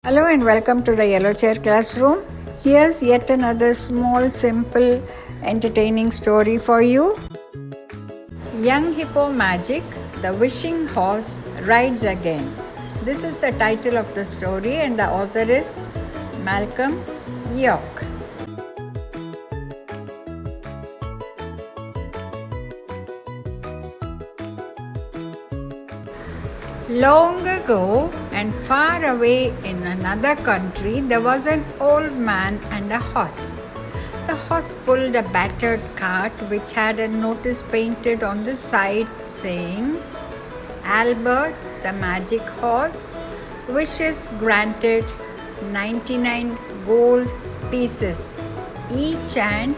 Hello and welcome to the Yellow Chair Classroom. Here's yet another small, simple, entertaining story for you. Young Hippo Magic, the Wishing Horse Rides Again. This is the title of the story and the author is Malcolm York. Long ago and far away in another country, there was an old man and a horse. The horse pulled a battered cart which had a notice painted on the side saying, Albert, the magic horse, wishes granted, 99 gold pieces, each and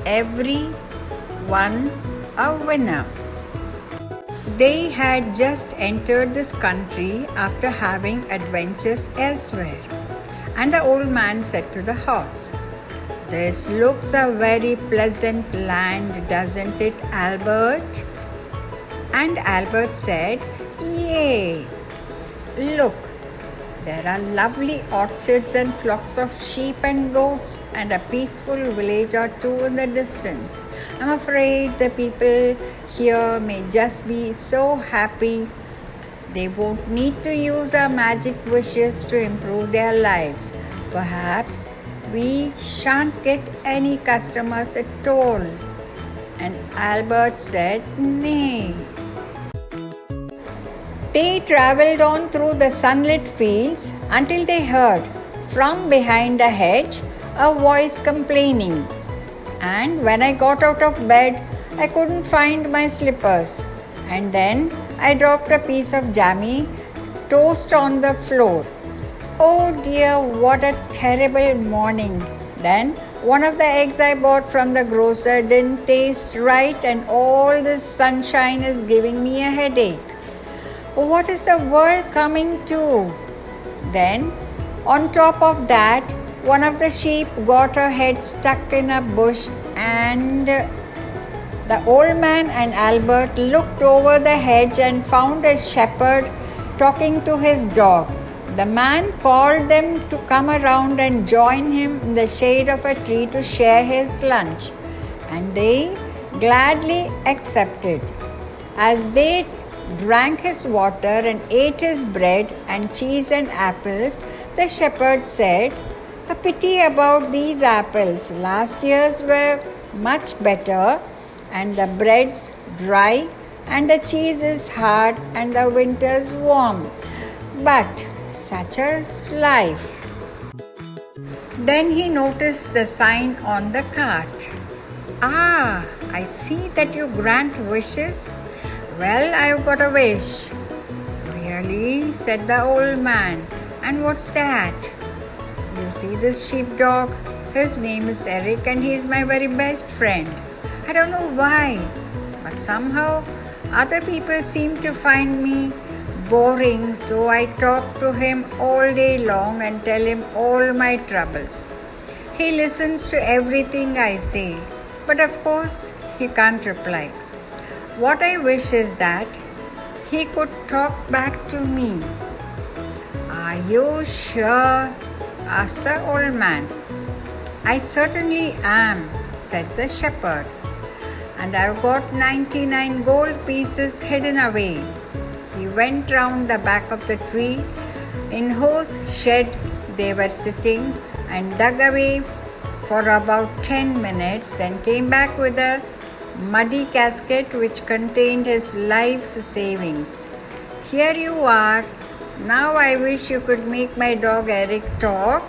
every one a winner. They had just entered this country after having adventures elsewhere. And the old man said to the horse, This looks a very pleasant land, doesn't it, Albert? And Albert said, Yay! Look, there are lovely orchards and flocks of sheep and goats and a peaceful village or two in the distance. I'm afraid the people here may just be so happy they won't need to use our magic wishes to improve their lives. Perhaps we shan't get any customers at all. And Albert said, Nay. They travelled on through the sunlit fields until they heard, from behind a hedge, a voice complaining. And when I got out of bed, I couldn't find my slippers. And then I dropped a piece of jammy toast on the floor. Oh dear, what a terrible morning. Then one of the eggs I bought from the grocer didn't taste right, and all this sunshine is giving me a headache. What is the world coming to? Then, on top of that, one of the sheep got her head stuck in a bush, and the old man and Albert looked over the hedge and found a shepherd talking to his dog. The man called them to come around and join him in the shade of a tree to share his lunch, and they gladly accepted. As they drank his water and ate his bread and cheese and apples, the shepherd said, A pity about these apples. Last year's were much better, and the bread's dry, and the cheese is hard, and the winter's warm. But such is life. Then he noticed the sign on the cart. Ah, I see that you grant wishes. Well, I've got a wish. Really? Said the old man. And what's that? You see this sheepdog? His name is Eric and he's my very best friend. I don't know why, but somehow other people seem to find me boring, so I talk to him all day long and tell him all my troubles. He listens to everything I say, but of course he can't reply. What I wish is that he could talk back to me. Are you sure? Asked the old man. I certainly am, said the shepherd. And I've got 99 gold pieces hidden away. He went round the back of the tree in whose shed they were sitting and dug away for about 10 minutes, then came back with a muddy casket which contained his life's savings. Here you are. Now I wish you could make my dog Eric talk.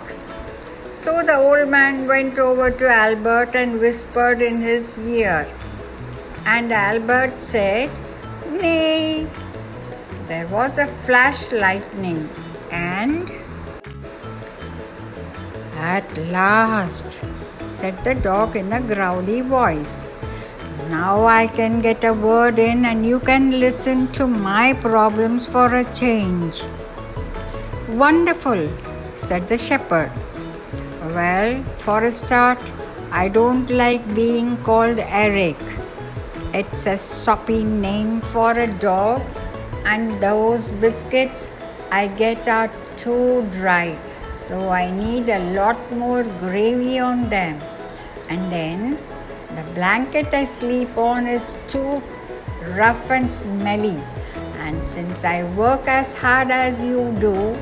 So the old man went over to Albert and whispered in his ear. And Albert said, Nay. There was a flash lightning, and At last, said the dog in a growly voice. Now I can get a word in and you can listen to my problems for a change. Wonderful, said the shepherd. Well, for a start, I don't like being called Eric. It's a soppy name for a dog, and those biscuits I get are too dry, so I need a lot more gravy on them. And then the blanket I sleep on is too rough and smelly. And since I work as hard as you do,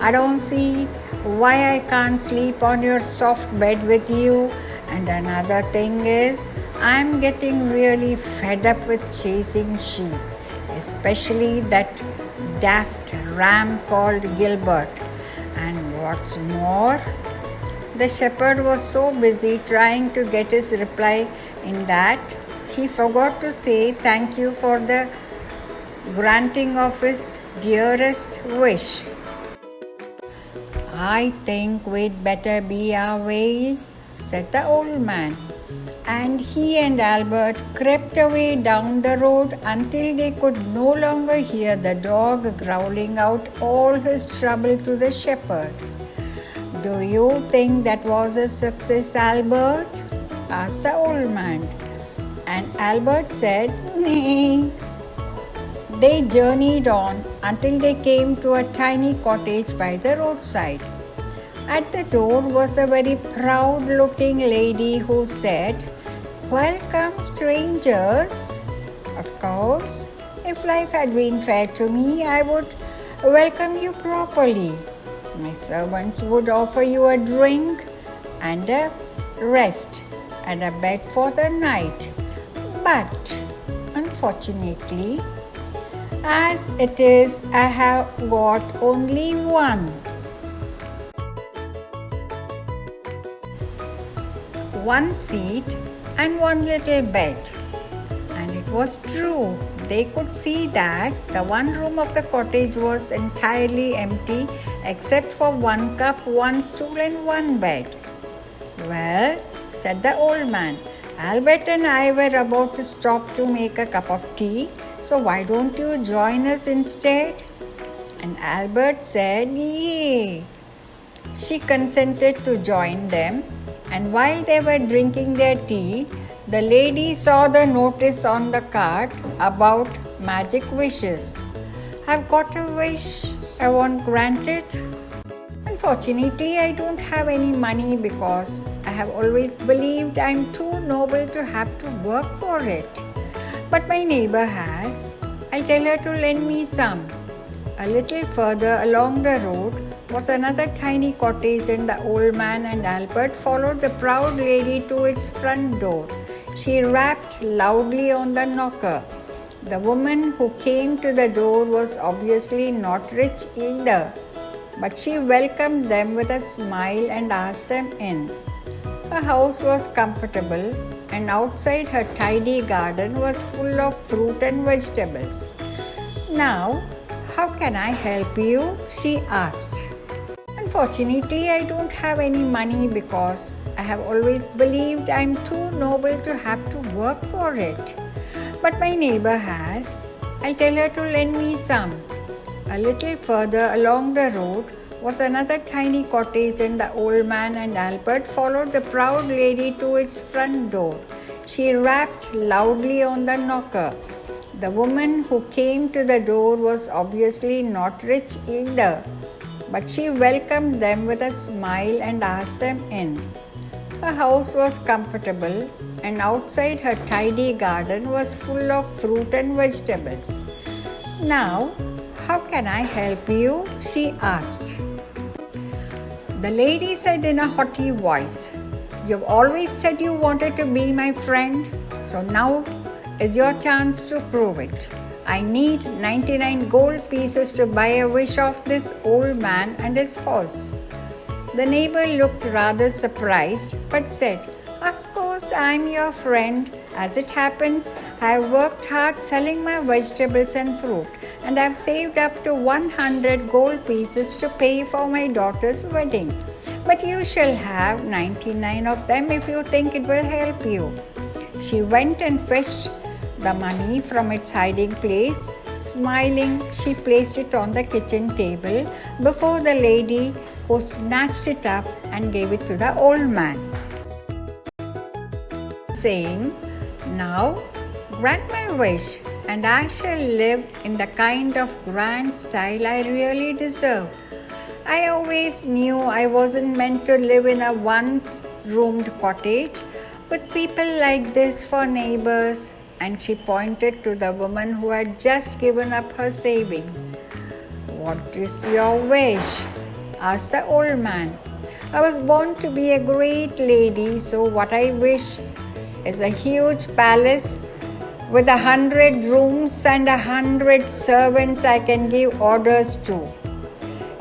I don't see why I can't sleep on your soft bed with you. And another thing is, I'm getting really fed up with chasing sheep, especially that daft ram called Gilbert. And what's more, the shepherd was so busy trying to get his reply in that he forgot to say thank you for the granting of his dearest wish. I think we'd better be our way, said the old man. And he and Albert crept away down the road until they could no longer hear the dog growling out all his trouble to the shepherd. Do you think that was a success, Albert? Asked the old man. And Albert said, "Nay." They journeyed on until they came to a tiny cottage by the roadside. At the door was a very proud-looking lady who said, "Welcome, strangers." Of course, if life had been fair to me, I would welcome you properly. My servants would offer you a drink and a rest and a bed for the night. But unfortunately, as it is, I have got only one seat and one little bed. And it was true. They could see that the one room of the cottage was entirely empty except for one cup, one stool, and one bed. "Well," said the old man, "Albert and I were about to stop to make a cup of tea, so why don't you join us instead?" And Albert said, "Yay." She consented to join them, and while they were drinking their tea, the lady saw the notice on the card about magic wishes. "I've got a wish I want granted. Unfortunately, I don't have any money because I have always believed I'm too noble to have to work for it. But my neighbor has. I'll tell her to lend me some." A little further along the road was another tiny cottage, and the old man and Albert followed the proud lady to its front door. She rapped loudly on the knocker. The woman who came to the door was obviously not rich either, but she welcomed them with a smile and asked them in. Her house was comfortable, and outside her tidy garden was full of fruit and vegetables. "Now, how can I help you?" she asked. "Unfortunately, I don't have any money because I have always believed I'm too noble to have to work for it. But my neighbor has. I'll tell her to lend me some." A little further along the road was another tiny cottage, and the old man and Albert followed the proud lady to its front door. She rapped loudly on the knocker. The woman who came to the door was obviously not rich either, but she welcomed them with a smile and asked them in. Her house was comfortable, and outside her tidy garden was full of fruit and vegetables. "Now, how can I help you?" she asked. The lady said in a haughty voice, "You've always said you wanted to be my friend, so now is your chance to prove it. I need 99 gold pieces to buy a wish of this old man and his horse." The neighbor looked rather surprised but said, "Of course, I'm your friend. As it happens, I've worked hard selling my vegetables and fruit, and I've saved up to 100 gold pieces to pay for my daughter's wedding. But you shall have 99 of them if you think it will help you." She went and fetched the money from its hiding place. Smiling, she placed it on the kitchen table before the lady, who snatched it up and gave it to the old man, saying, "Now grant my wish, and I shall live in the kind of grand style I really deserve." I always knew I wasn't meant to live in a one-roomed cottage with people like this for neighbors. And she pointed to the woman who had just given up her savings. What is your wish? Asked the old man. I was born to be a great lady, so what I wish is a huge palace with 100 rooms and 100 servants I can give orders to.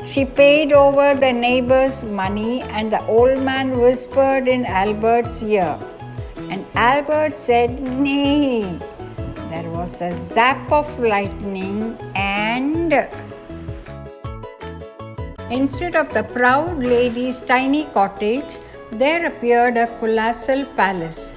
She paid over the neighbor's money, and the old man whispered in Albert's ear. And Albert said, "Nay." There was a zap of lightning, and instead of the proud lady's tiny cottage, there appeared a colossal palace,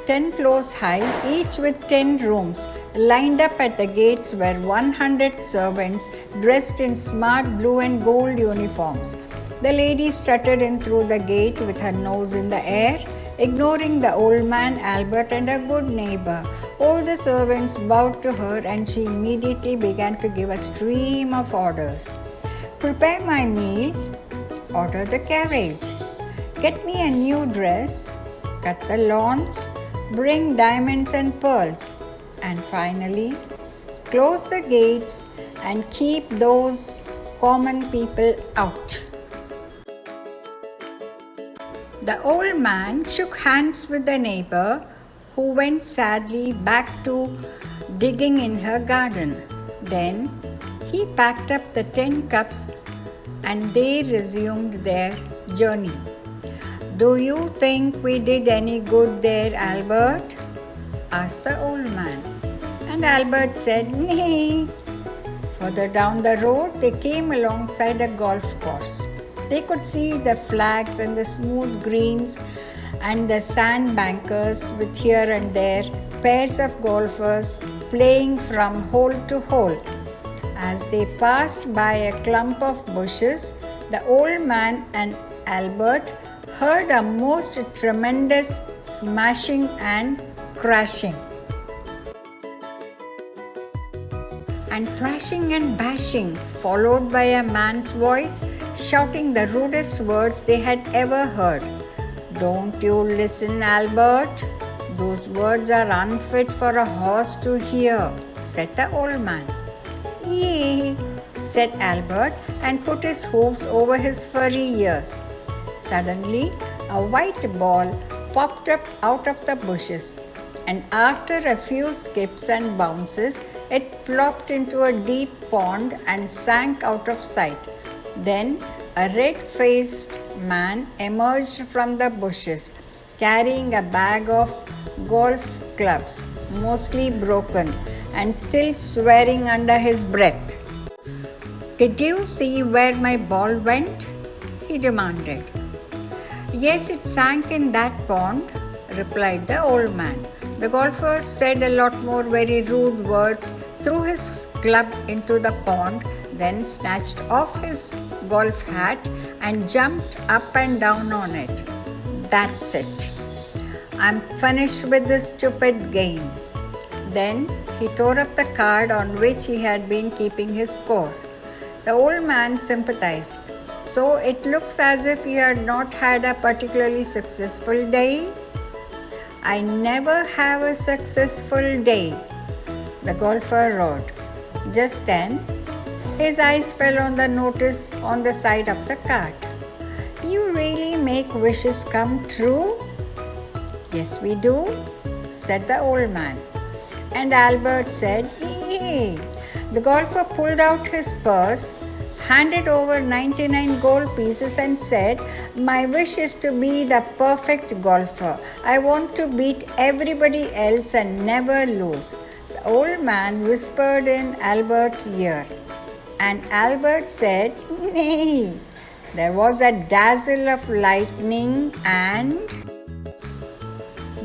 10 floors high, each with 10 rooms. Lined up at the gates were 100 servants dressed in smart blue and gold uniforms. The lady strutted in through the gate with her nose in the air, ignoring the old man, Albert, and a good neighbor. All the servants bowed to her, and she immediately began to give a stream of orders. Prepare my meal, order the carriage, get me a new dress, cut the lawns, bring diamonds and pearls, and finally, close the gates and keep those common people out. The old man shook hands with the neighbor, who went sadly back to digging in her garden. Then he packed up the 10 cups and they resumed their journey. Do you think we did any good there, Albert? Asked the old man. And Albert said, Nay. Further down the road, they came alongside a golf course. They could see the flags and the smooth greens and the sand bankers with here and there pairs of golfers playing from hole to hole. As they passed by a clump of bushes, the old man and Albert heard a most tremendous smashing and crashing, and thrashing and bashing, followed by a man's voice shouting the rudest words they had ever heard. Don't you listen, Albert. Those words are unfit for a horse to hear, said the old man. Yea, said Albert, and put his hoofs over his furry ears. Suddenly, a white ball popped up out of the bushes, and after a few skips and bounces, it plopped into a deep pond and sank out of sight. Then a red-faced man emerged from the bushes, carrying a bag of golf clubs, mostly broken, and still swearing under his breath. Did you see where my ball went? He demanded. Yes, it sank in that pond, replied the old man. The golfer said a lot more very rude words, threw his club into the pond, then snatched off his golf hat and jumped up and down on it. That's it. I'm finished with this stupid game. Then he tore up the card on which he had been keeping his score. The old man sympathized. So it looks as if you had not had a particularly successful day? I never have a successful day, the golfer roared. Just then, his eyes fell on the notice on the side of the card. You really make wishes come true? Yes, we do, said the old man. And Albert said, Yay! The golfer pulled out his purse, handed over 99 gold pieces and said, My wish is to be the perfect golfer. I want to beat everybody else and never lose. The old man whispered in Albert's ear, and Albert said, Nay. There was a dazzle of lightning, and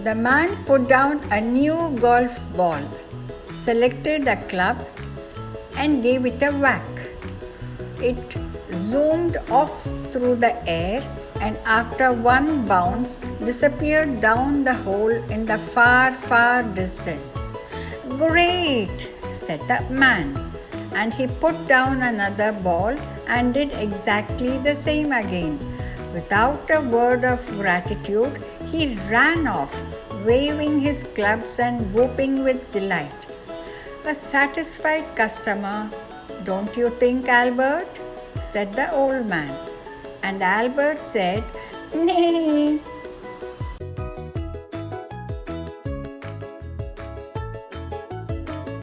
the man put down a new golf ball, selected a club, and gave it a whack. It zoomed off through the air and after one bounce disappeared down the hole in the far, far distance. Great, said the man, and he put down another ball and did exactly the same again. Without a word of gratitude, he ran off, waving his clubs and whooping with delight. A satisfied customer, don't you think, Albert? Said the old man. And Albert said, Nay,